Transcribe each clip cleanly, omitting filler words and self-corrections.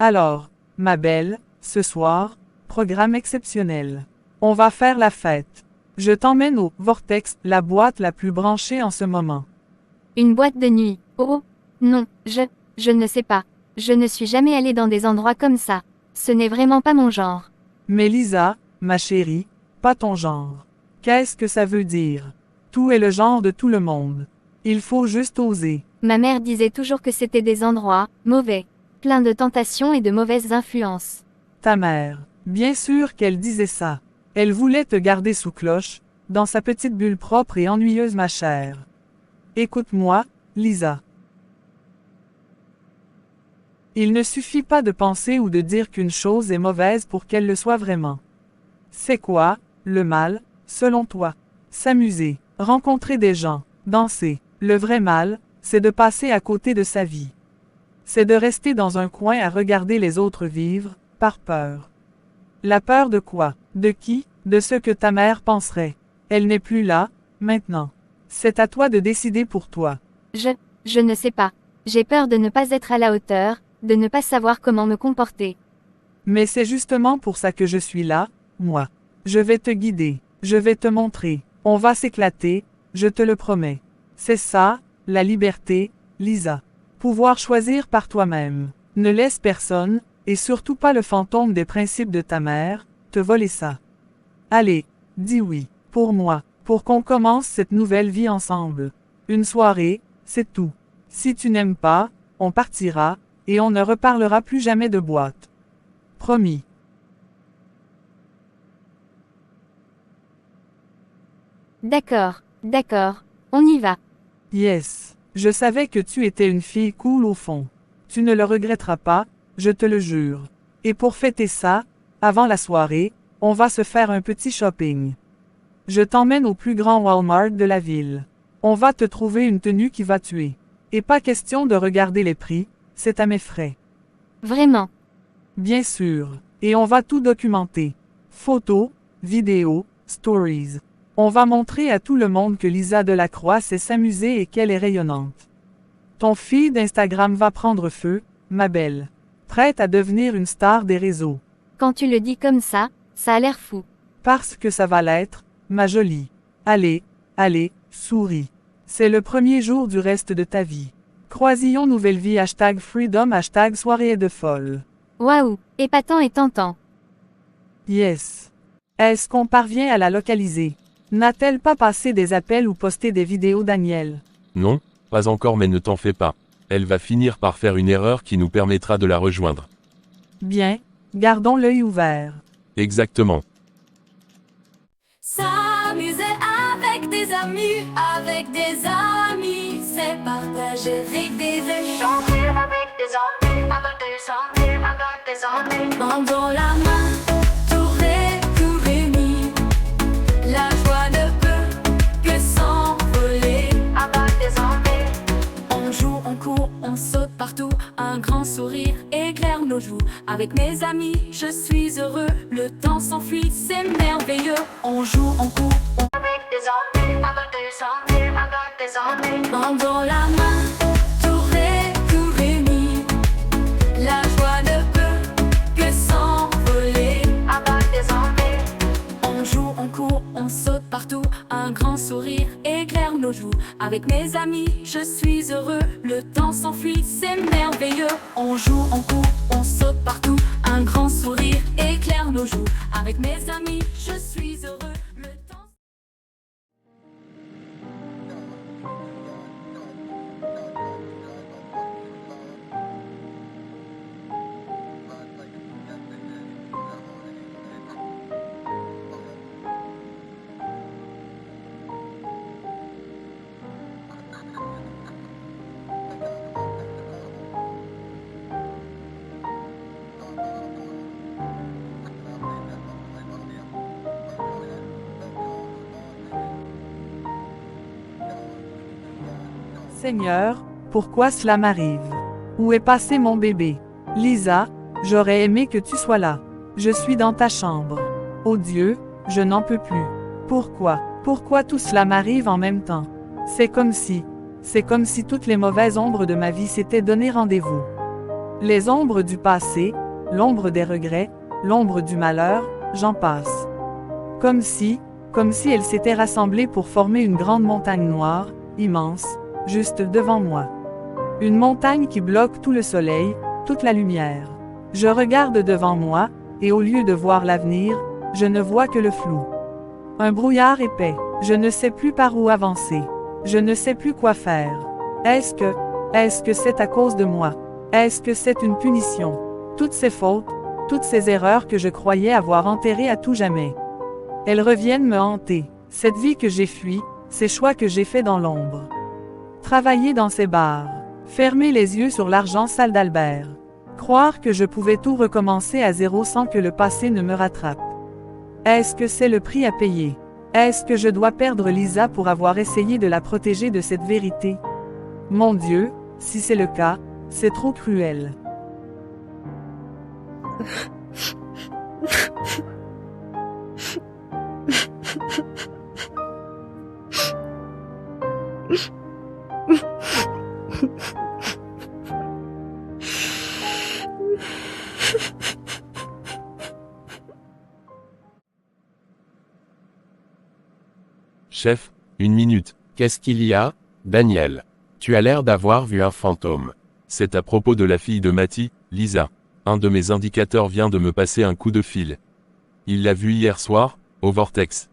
Alors, ma belle, ce soir, programme exceptionnel. On va faire la fête. Je t'emmène au Vortex, la boîte la plus branchée en ce moment. Une boîte de nuit. Oh, non, je ne sais pas. Je ne suis jamais allée dans des endroits comme ça. Ce n'est vraiment pas mon genre. Mais Lisa, ma chérie, pas ton genre. Qu'est-ce que ça veut dire? Tout est le genre de tout le monde. Il faut juste oser. Ma mère disait toujours que c'était des endroits mauvais, pleins de tentations et de mauvaises influences. Ta mère, bien sûr qu'elle disait ça. Elle voulait te garder sous cloche, dans sa petite bulle propre et ennuyeuse, ma chère. Écoute-moi, Lisa. Il ne suffit pas de penser ou de dire qu'une chose est mauvaise pour qu'elle le soit vraiment. C'est quoi, le mal, selon toi? S'amuser, rencontrer des gens, danser. Le vrai mal, c'est de passer à côté de sa vie. C'est de rester dans un coin à regarder les autres vivre, par peur. La peur de quoi? De qui? De ce que ta mère penserait. Elle n'est plus là, maintenant. C'est à toi de décider pour toi. Je ne sais pas. J'ai peur de ne pas être à la hauteur, de ne pas savoir comment me comporter. Mais c'est justement pour ça que je suis là, moi. Je vais te guider. Je vais te montrer. On va s'éclater, je te le promets. C'est ça, la liberté, Lisa. Pouvoir choisir par toi-même. Ne laisse personne, et surtout pas le fantôme des principes de ta mère, te voler ça. Allez, dis oui, pour moi, pour qu'on commence cette nouvelle vie ensemble. Une soirée, c'est tout. Si tu n'aimes pas, on partira, et on ne reparlera plus jamais de boîte. Promis. D'accord, on y va. Yes, je savais que tu étais une fille cool au fond. Tu ne le regretteras pas, je te le jure. Et pour fêter ça, avant la soirée, on va se faire un petit shopping. Je t'emmène au plus grand Walmart de la ville. On va te trouver une tenue qui va tuer. Et pas question de regarder les prix, c'est à mes frais. Vraiment. Bien sûr. Et on va tout documenter. Photos, vidéos, stories. On va montrer à tout le monde que Lisa Delacroix sait s'amuser et qu'elle est rayonnante. Ton feed d'Instagram va prendre feu, ma belle. Prête à devenir une star des réseaux. Quand tu le dis comme ça a l'air fou. Parce que ça va l'être, ma jolie. Allez, souris. C'est le premier jour du reste de ta vie. Croisillon nouvelle vie #freedom #soirée de folle. Waouh, épatant et tentant. Yes. Est-ce qu'on parvient à la localiser? N'a-t-elle pas passé des appels ou posté des vidéos, Daniel? Non, pas encore, mais ne t'en fais pas. Elle va finir par faire une erreur qui nous permettra de la rejoindre. Bien, gardons l'œil ouvert. Exactement. S'amuser avec des amis, c'est partager avec des échanges, avec des amis. Tendons la main, tout réunis. La joie ne peut que s'envoler avec des amis. On joue, on court, on saute partout. Un grand sourire éclaire nos joues. Avec mes amis, je suis heureux. Le temps s'enfuit, c'est merveilleux. On joue, on court, avec des amis, avec des amis. Tendons la main, tout réunis. La joie ne peut que s'envoler avec des amis. On joue, on court, on saute partout. Un grand sourire éclaire nos joues. Avec mes amis, je suis heureux. Le temps s'enfuit, c'est merveilleux. On joue, on court, on saute partout. Un grand sourire éclaire nos joues. Avec mes amis, je suis heureux. Le temps... Seigneur, pourquoi cela m'arrive? Où est passé mon bébé? Lisa, j'aurais aimé que tu sois là. Je suis dans ta chambre. Oh Dieu, je n'en peux plus. Pourquoi? Pourquoi tout cela m'arrive en même temps? C'est comme si toutes les mauvaises ombres de ma vie s'étaient donné rendez-vous. Les ombres du passé, l'ombre des regrets, l'ombre du malheur, j'en passe. Comme si elles s'étaient rassemblées pour former une grande montagne noire, immense, juste devant moi. Une montagne qui bloque tout le soleil, toute la lumière. Je regarde devant moi, et au lieu de voir l'avenir, je ne vois que le flou. Un brouillard épais, je ne sais plus par où avancer. Je ne sais plus quoi faire. Est-ce que c'est à cause de moi? Est-ce que c'est une punition? Toutes ces fautes, toutes ces erreurs que je croyais avoir enterrées à tout jamais. Elles reviennent me hanter. Cette vie que j'ai fuie, ces choix que j'ai faits dans l'ombre. Travailler dans ces bars. Fermer les yeux sur l'argent sale d'Albert. Croire que je pouvais tout recommencer à zéro sans que le passé ne me rattrape. Est-ce que c'est le prix à payer? Est-ce que je dois perdre Lisa pour avoir essayé de la protéger de cette vérité? Mon Dieu, si c'est le cas, c'est trop cruel. Chef, 1 minute. Qu'est-ce qu'il y a, Daniel? Tu as l'air d'avoir vu un fantôme. C'est à propos de la fille de Matty, Lisa. Un de mes indicateurs vient de me passer un coup de fil. Il l'a vue hier soir, au Vortex.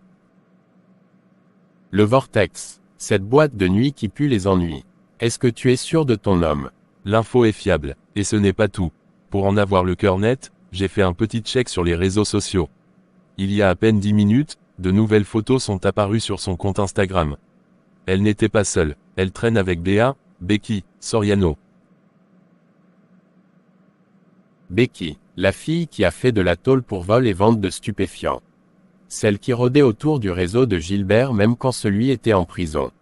Le Vortex, cette boîte de nuit qui pue les ennuis. Est-ce que tu es sûr de ton homme? L'info est fiable, et ce n'est pas tout. Pour en avoir le cœur net, j'ai fait un petit check sur les réseaux sociaux. Il y a à peine 10 minutes, de nouvelles photos sont apparues sur son compte Instagram. Elle n'était pas seule, elle traîne avec Béa, Becky, Soriano. Becky, la fille qui a fait de la tôle pour vol et vente de stupéfiants. Celle qui rôdait autour du réseau de Gilbert même quand celui était en prison.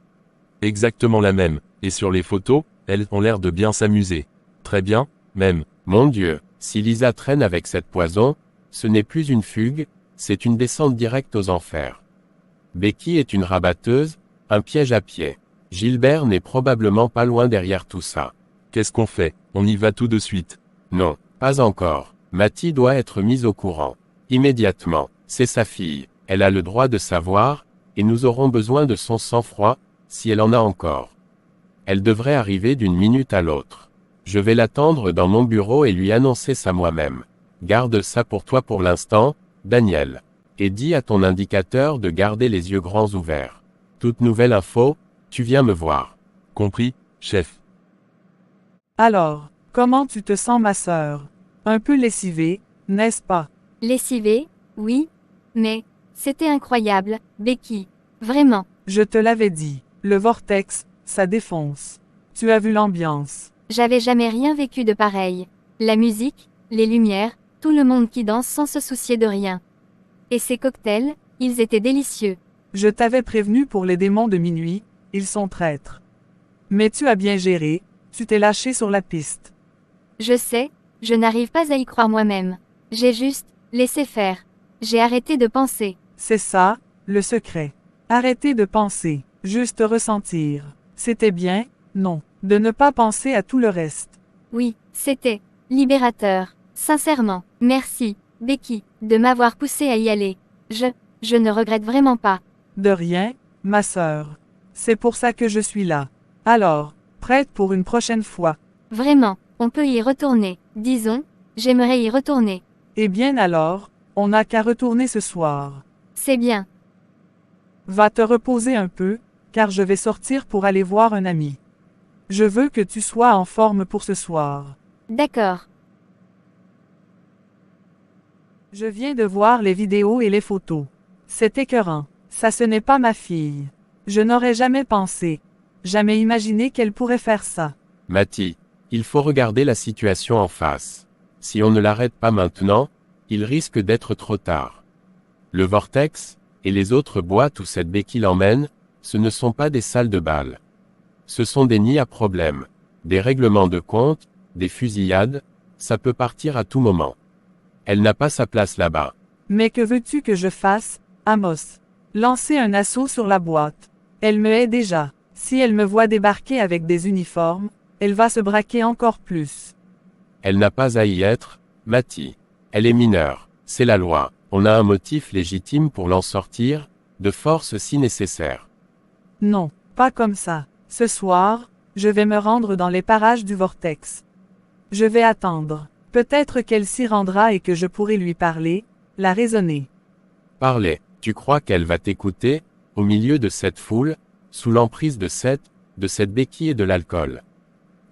Exactement la même, et sur les photos, elles ont l'air de bien s'amuser. Très bien, même. Mon Dieu, si Lisa traîne avec cette poison, ce n'est plus une fugue, c'est une descente directe aux enfers. Becky est une rabatteuse, un piège à pied. Gilbert n'est probablement pas loin derrière tout ça. Qu'est-ce qu'on fait? On y va tout de suite. Non, pas encore. Matty doit être mise au courant. Immédiatement. C'est sa fille. Elle a le droit de savoir, et nous aurons besoin de son sang-froid, si elle en a encore. Elle devrait arriver d'une minute à l'autre. Je vais l'attendre dans mon bureau et lui annoncer ça moi-même. Garde ça pour toi pour l'instant, Daniel. Et dis à ton indicateur de garder les yeux grands ouverts. Toute nouvelle info, tu viens me voir. Compris, chef. Alors, comment tu te sens, ma sœur? Un peu lessivée, n'est-ce pas? Lessivée, oui. Mais, c'était incroyable, Becky. Vraiment. Je te l'avais dit. Le vortex, ça défonce. Tu as vu l'ambiance. J'avais jamais rien vécu de pareil. La musique, les lumières, tout le monde qui danse sans se soucier de rien. Et ces cocktails, ils étaient délicieux. Je t'avais prévenu pour les démons de minuit, ils sont traîtres. Mais tu as bien géré, tu t'es lâché sur la piste. Je sais, je n'arrive pas à y croire moi-même. J'ai juste laissé faire. J'ai arrêté de penser. C'est ça, le secret. Arrêter de penser, juste ressentir. C'était bien, non, de ne pas penser à tout le reste. Oui, c'était libérateur. Sincèrement, merci, Becky, de m'avoir poussé à y aller. Je ne regrette vraiment pas. De rien, ma sœur. C'est pour ça que je suis là. Alors, prête pour une prochaine fois. Vraiment, on peut y retourner. Disons, j'aimerais y retourner. Eh bien alors, on n'a qu'à retourner ce soir. C'est bien. Va te reposer un peu, car je vais sortir pour aller voir un ami. Je veux que tu sois en forme pour ce soir. D'accord. Je viens de voir les vidéos et les photos. C'est écœurant. Ça, ce n'est pas ma fille. Je n'aurais jamais pensé, jamais imaginé qu'elle pourrait faire ça. Matty, il faut regarder la situation en face. Si on ne l'arrête pas maintenant, il risque d'être trop tard. Le Vortex, et les autres boîtes où cette Becky l'emmène, ce ne sont pas des salles de bal. Ce sont des nids à problèmes. Des règlements de compte, des fusillades, ça peut partir à tout moment. Elle n'a pas sa place là-bas. Mais que veux-tu que je fasse, Amos? Lancer un assaut sur la boîte. Elle me hait déjà. Si elle me voit débarquer avec des uniformes, elle va se braquer encore plus. Elle n'a pas à y être, Mathie. Elle est mineure. C'est la loi. On a un motif légitime pour l'en sortir, de force si nécessaire. Non, pas comme ça. Ce soir, je vais me rendre dans les parages du vortex. Je vais attendre. Peut-être qu'elle s'y rendra et que je pourrai lui parler, la raisonner. Parlez. Tu crois qu'elle va t'écouter, au milieu de cette foule, sous l'emprise de cette béquille et de l'alcool?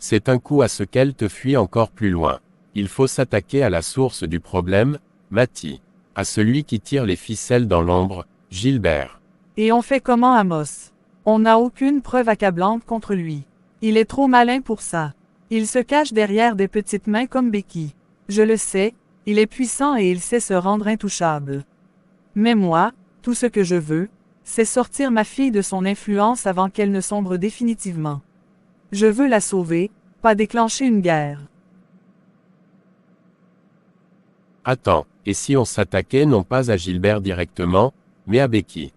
C'est un coup à ce qu'elle te fuit encore plus loin. Il faut s'attaquer à la source du problème, Mathie. À celui qui tire les ficelles dans l'ombre, Gilbert. Et on fait comment, Amos? On n'a aucune preuve accablante contre lui. Il est trop malin pour ça. Il se cache derrière des petites mains comme Becky. Je le sais, il est puissant et il sait se rendre intouchable. Mais moi, tout ce que je veux, c'est sortir ma fille de son influence avant qu'elle ne sombre définitivement. Je veux la sauver, pas déclencher une guerre. Attends, et si on s'attaquait non pas à Gilbert directement, mais à Becky?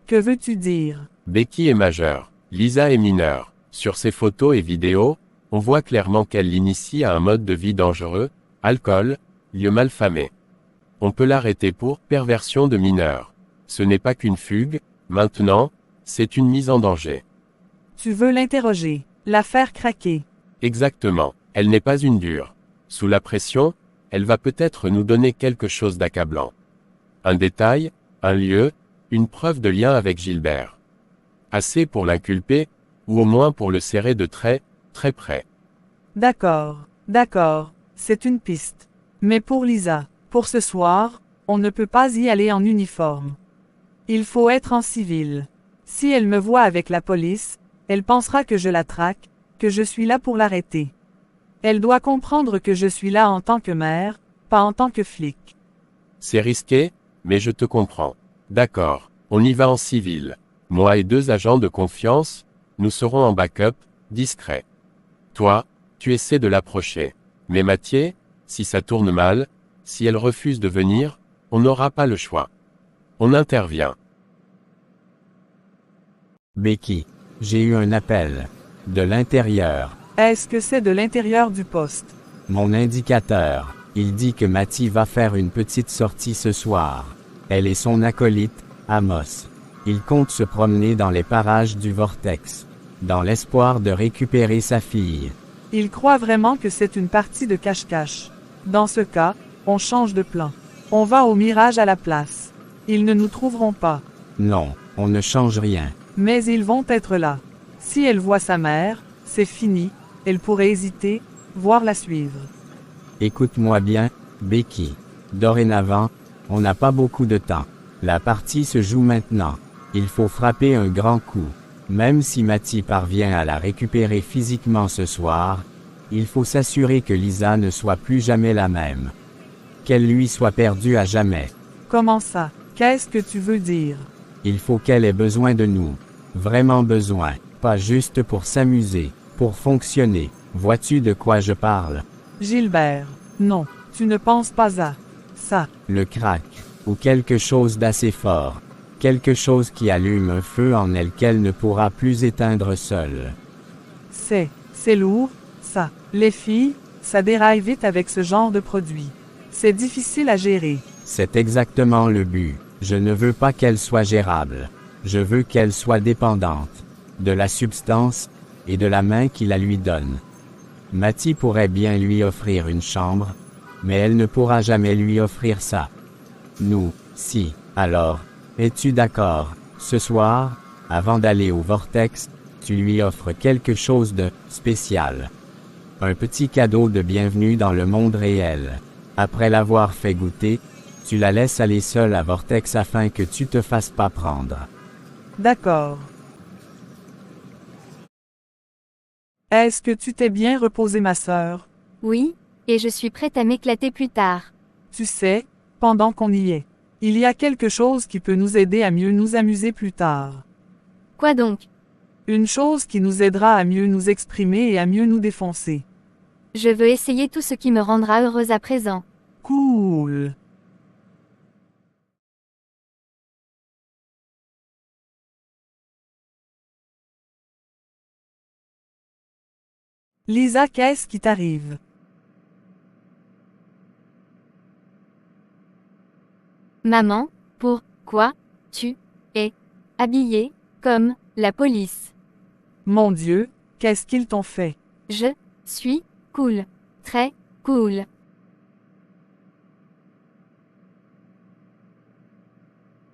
Que veux-tu dire? Becky est majeure, Lisa est mineure. Sur ses photos et vidéos, on voit clairement qu'elle l'initie à un mode de vie dangereux, alcool, lieu malfamé. On peut l'arrêter pour perversion de mineur. Ce n'est pas qu'une fugue, maintenant, c'est une mise en danger. Tu veux l'interroger, la faire craquer. Exactement, elle n'est pas une dure. Sous la pression, elle va peut-être nous donner quelque chose d'accablant. Un détail, un lieu, une preuve de lien avec Gilbert. Assez pour l'inculper, ou au moins pour le serrer de très près. D'accord, c'est une piste. Mais pour Lisa, pour ce soir, on ne peut pas y aller en uniforme. Il faut être en civil. Si elle me voit avec la police, elle pensera que je la traque, que je suis là pour l'arrêter. Elle doit comprendre que je suis là en tant que mère, pas en tant que flic. C'est risqué, mais je te comprends. D'accord, on y va en civil. Moi et 2 agents de confiance, nous serons en backup, discret. Toi, tu essaies de l'approcher. Mais Mathieu, si ça tourne mal, si elle refuse de venir, on n'aura pas le choix. On intervient. Becky, j'ai eu un appel. De l'intérieur. Est-ce que c'est de l'intérieur du poste? Mon indicateur. Il dit que Mathie va faire une petite sortie ce soir. Elle et son acolyte, Amos. Ils comptent se promener dans les parages du vortex. Dans l'espoir de récupérer sa fille. Il croit vraiment que c'est une partie de cache-cache. Dans ce cas, on change de plan. On va au mirage à la place. Ils ne nous trouveront pas. Non, on ne change rien. Mais ils vont être là. Si elle voit sa mère, c'est fini, elle pourrait hésiter, voire la suivre. Écoute-moi bien, Becky. Dorénavant, on n'a pas beaucoup de temps. La partie se joue maintenant. Il faut frapper un grand coup. Même si Mathie parvient à la récupérer physiquement ce soir, il faut s'assurer que Lisa ne soit plus jamais la même. Qu'elle lui soit perdue à jamais. Comment ça? Qu'est-ce que tu veux dire? Il faut qu'elle ait besoin de nous. Vraiment besoin. Pas juste pour s'amuser, pour fonctionner. Vois-tu de quoi je parle? Gilbert, non, tu ne penses pas à ça. Le crack. Ou quelque chose d'assez fort. Quelque chose qui allume un feu en elle qu'elle ne pourra plus éteindre seule. C'est lourd, ça. Les filles, ça déraille vite avec ce genre de produit. C'est difficile à gérer. C'est exactement le but. Je ne veux pas qu'elle soit gérable. Je veux qu'elle soit dépendante. De la substance, et de la main qui la lui donne. Mathie pourrait bien lui offrir une chambre, mais elle ne pourra jamais lui offrir ça. Nous, si. Alors, es-tu d'accord? Ce soir, avant d'aller au vortex, tu lui offres quelque chose de spécial. Un petit cadeau de bienvenue dans le monde réel. Après l'avoir fait goûter, tu la laisses aller seule à vortex afin que tu te fasses pas prendre. D'accord. Est-ce que tu t'es bien reposée, ma sœur? Oui, et je suis prête à m'éclater plus tard. Tu sais, pendant qu'on y est, il y a quelque chose qui peut nous aider à mieux nous amuser plus tard. Quoi donc? Une chose qui nous aidera à mieux nous exprimer et à mieux nous défoncer. Je veux essayer tout ce qui me rendra heureuse à présent. Cool. Lisa, qu'est-ce qui t'arrive? Maman, pourquoi tu es habillée comme la police? Mon Dieu, qu'est-ce qu'ils t'ont fait? Je suis cool. Très cool.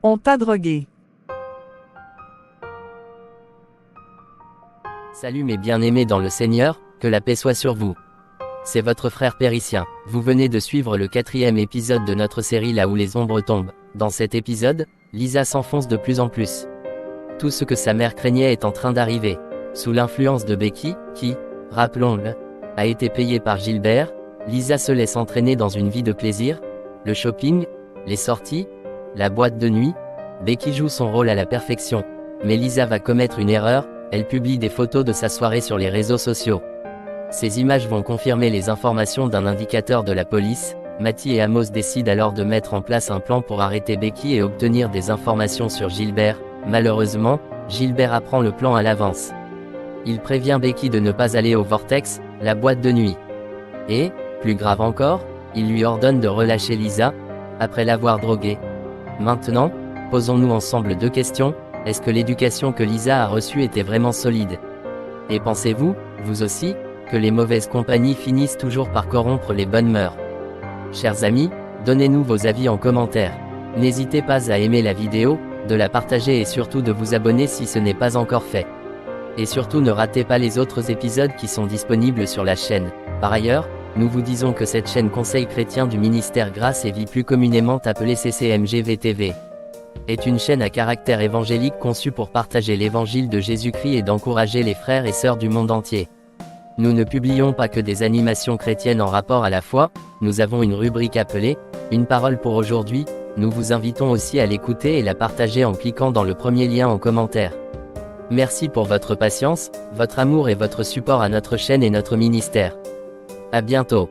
On t'a drogué. Salut mes bien-aimés dans le Seigneur, que la paix soit sur vous. C'est votre frère Péricien. Vous venez de suivre le 4e épisode de notre série Là où les ombres tombent. Dans cet épisode, Lisa s'enfonce de plus en plus. Tout ce que sa mère craignait est en train d'arriver. Sous l'influence de Becky, qui, rappelons-le, a été payée par Gilbert, Lisa se laisse entraîner dans une vie de plaisir, le shopping, les sorties, la boîte de nuit. Becky joue son rôle à la perfection. Mais Lisa va commettre une erreur, elle publie des photos de sa soirée sur les réseaux sociaux. Ces images vont confirmer les informations d'un indicateur de la police. Matty et Amos décident alors de mettre en place un plan pour arrêter Becky et obtenir des informations sur Gilbert. Malheureusement, Gilbert apprend le plan à l'avance. Il prévient Becky de ne pas aller au Vortex, la boîte de nuit. Et, plus grave encore, il lui ordonne de relâcher Lisa, après l'avoir droguée. Maintenant, posons-nous ensemble 2 questions. Est-ce que l'éducation que Lisa a reçue était vraiment solide? Et pensez-vous, vous aussi, que les mauvaises compagnies finissent toujours par corrompre les bonnes mœurs? Chers amis, donnez-nous vos avis en commentaire. N'hésitez pas à aimer la vidéo, de la partager et surtout de vous abonner si ce n'est pas encore fait. Et surtout ne ratez pas les autres épisodes qui sont disponibles sur la chaîne. Par ailleurs, nous vous disons que cette chaîne Conseil chrétien du ministère Grâce et Vie, plus communément appelée CCMGVTV, est une chaîne à caractère évangélique conçue pour partager l'évangile de Jésus-Christ et d'encourager les frères et sœurs du monde entier. Nous ne publions pas que des animations chrétiennes en rapport à la foi, nous avons une rubrique appelée « Une parole pour aujourd'hui », nous vous invitons aussi à l'écouter et la partager en cliquant dans le premier lien en commentaire. Merci pour votre patience, votre amour et votre support à notre chaîne et notre ministère. À bientôt.